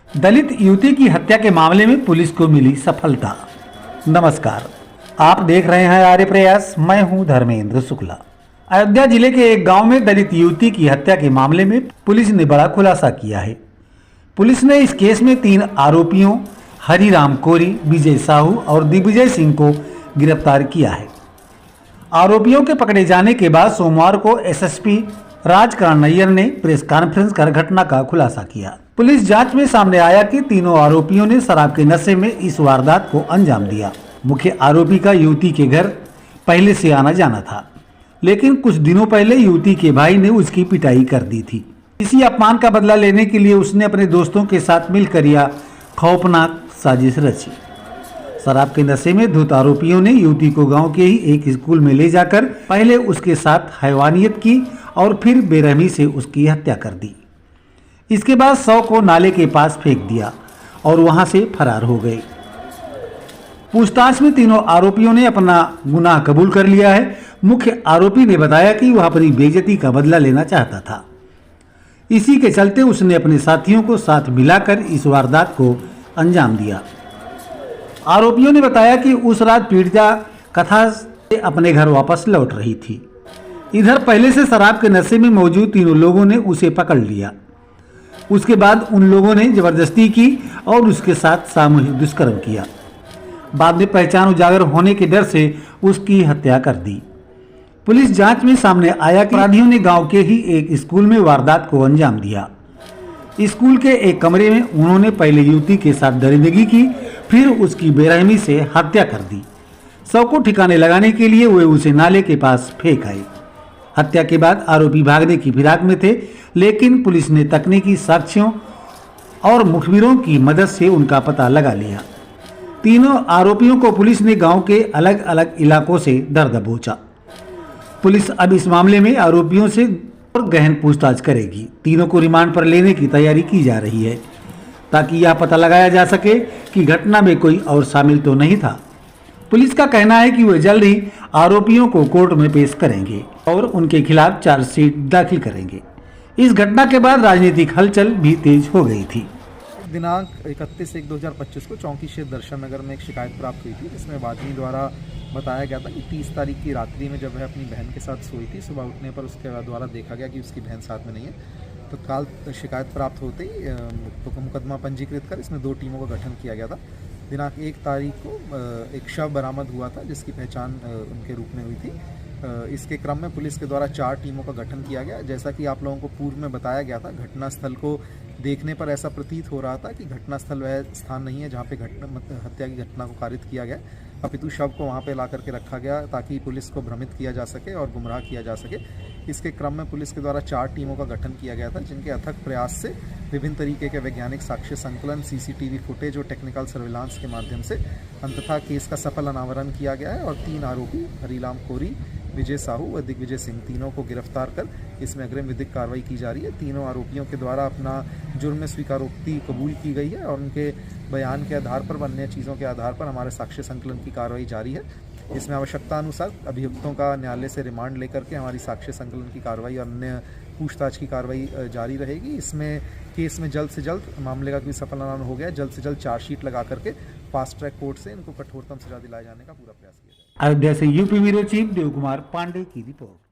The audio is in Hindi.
दलित युवती की हत्या के मामले में पुलिस को मिली सफलता। नमस्कार, आप देख रहे हैं आर्य प्रयास। मैं हूं धर्मेंद्र शुक्ला। अयोध्या जिले के एक गांव में दलित युवती की हत्या के मामले में पुलिस ने बड़ा खुलासा किया है। पुलिस ने इस केस में 3 आरोपियों हरिराम कोरी, विजय साहू और दिग्विजय सिंह को गिरफ्तार किया है। आरोपियों के पकड़े जाने के बाद सोमवार को एसएसपी राजकरण नैयर ने प्रेस कॉन्फ्रेंस कर घटना का खुलासा किया। पुलिस जांच में सामने आया कि तीनों आरोपियों ने शराब के नशे में इस वारदात को अंजाम दिया। मुख्य आरोपी का युवती के घर पहले से आना जाना था, लेकिन कुछ दिनों पहले युवती के भाई ने उसकी पिटाई कर दी थी। इसी अपमान का बदला लेने के लिए उसने अपने दोस्तों के साथ मिलकर यह खौफनाक साजिश रची। शराब के नशे में धुत आरोपियों ने युवती को गांव के ही एक स्कूल में ले जाकर पहले उसके साथ हैवानियत की और फिर बेरहमी से उसकी हत्या कर दी। इसके बाद शव को नाले के पास फेंक दिया और वहां से फरार हो गए। पूछताछ में तीनों आरोपियों ने अपना गुनाह कबूल कर लिया है। मुख्य आरोपी ने बताया कि वह अपनी बेइज्जती का बदला लेना चाहता था। इसी के चलते उसने अपने साथियों को साथ मिलाकर इस वारदात को अंजाम दिया। आरोपियों ने बताया कि उस रात पीड़िता कथा से अपने घर वापस लौट रही थी। इधर पहले से शराब के नशे में मौजूद तीनों लोगों ने उसे पकड़ लिया। उसके बाद उन लोगों ने जबरदस्ती की और उसके साथ सामूहिक दुष्कर्म किया। बाद में पहचान उजागर होने के डर से उसकी हत्या कर दी। पुलिस जांच में सामने आया कि अपराधियों ने गांव के ही एक स्कूल में वारदात को अंजाम दिया। स्कूल के एक कमरे में उन्होंने पहले युवती के साथ दरिंदगी की, फिर उसकी बेरहमी से हत्या कर दी। शव को ठिकाने लगाने के लिए वे उसे नाले के पास फेंक आए। हत्या के बाद आरोपी भागने की फिराक में थे, लेकिन पुलिस ने तकनीकी साक्ष्यों और मुखबिरों की मदद से उनका पता लगा लिया। तीनों आरोपियों को पुलिस ने गांव के अलग अलग इलाकों से दर दबोचा। पुलिस अब इस मामले में आरोपियों से और गहन पूछताछ करेगी। तीनों को रिमांड पर लेने की तैयारी की जा रही है, ताकि यह पता लगाया जा सके कि घटना में कोई और शामिल तो नहीं था। पुलिस का कहना है कि वे जल्द ही आरोपियों को कोर्ट में पेश करेंगे और उनके खिलाफ चार्जशीट दाखिल करेंगे। इस घटना के बाद राजनीतिक हलचल भी तेज हो गई थी। दिनांक 31/1/2025 को चौकी क्षेत्र दर्शन नगर में एक शिकायत प्राप्त हुई थी, जिसमें वादी द्वारा बताया गया था कि 30 तारीख की रात्रि में जब वह अपनी बहन के साथ सोई थी, सुबह उठने पर उसके द्वारा देखा गया कि उसकी बहन साथ में नहीं है। तत्काल शिकायत प्राप्त होते ही मुकदमा पंजीकृत कर इसमें 2 टीमों का गठन किया गया था। दिनांक 1 तारीख को एक शव बरामद हुआ था, जिसकी पहचान उनके रूप में हुई थी। इसके क्रम में पुलिस के द्वारा 4 टीमों का गठन किया गया। जैसा कि आप लोगों को पूर्व में बताया गया था, घटनास्थल को देखने पर ऐसा प्रतीत हो रहा था कि घटनास्थल वह स्थान नहीं है जहां पे हत्या की घटना को कारित किया गया, अपितु शव को वहां पे ला करके रखा गया ताकि पुलिस को भ्रमित किया जा सके और गुमराह किया जा सके। इसके क्रम में पुलिस के द्वारा 4 टीमों का गठन किया गया था, जिनके अथक प्रयास से विभिन्न तरीके के वैज्ञानिक साक्ष्य संकलन, सीसीटीवी फुटेज और टेक्निकल सर्विलांस के माध्यम से अंततः केस का सफल अनावरण किया गया है और 3 आरोपी हरिराम कोरी, विजय साहू व दिग्विजय सिंह तीनों को गिरफ्तार कर इसमें अग्रिम विधिक कार्रवाई की जा रही है। तीनों आरोपियों के द्वारा अपना जुर्म स्वीकारोक्ति कबूल की गई है और उनके बयान के आधार पर व अन्य चीज़ों के आधार पर हमारे साक्ष्य संकलन की कार्रवाई जारी है। इसमें आवश्यकता अनुसार अभियुक्तों का न्यायालय से रिमांड लेकर के हमारी साक्ष्य संकलन की कार्रवाई और अन्य पूछताछ की कार्रवाई जारी रहेगी। इसमें केस में जल्द से जल्द मामले का कोई सफल अनावरण हो गया, जल्द से जल्द चार्जशीट लगा करके फास्ट ट्रैक कोर्ट से इनको कठोरतम सजा दिलाए जाने का पूरा प्रयास किया जाए। अयोध्या से UP bureau chief Dev Kumar Pandey की रिपोर्ट।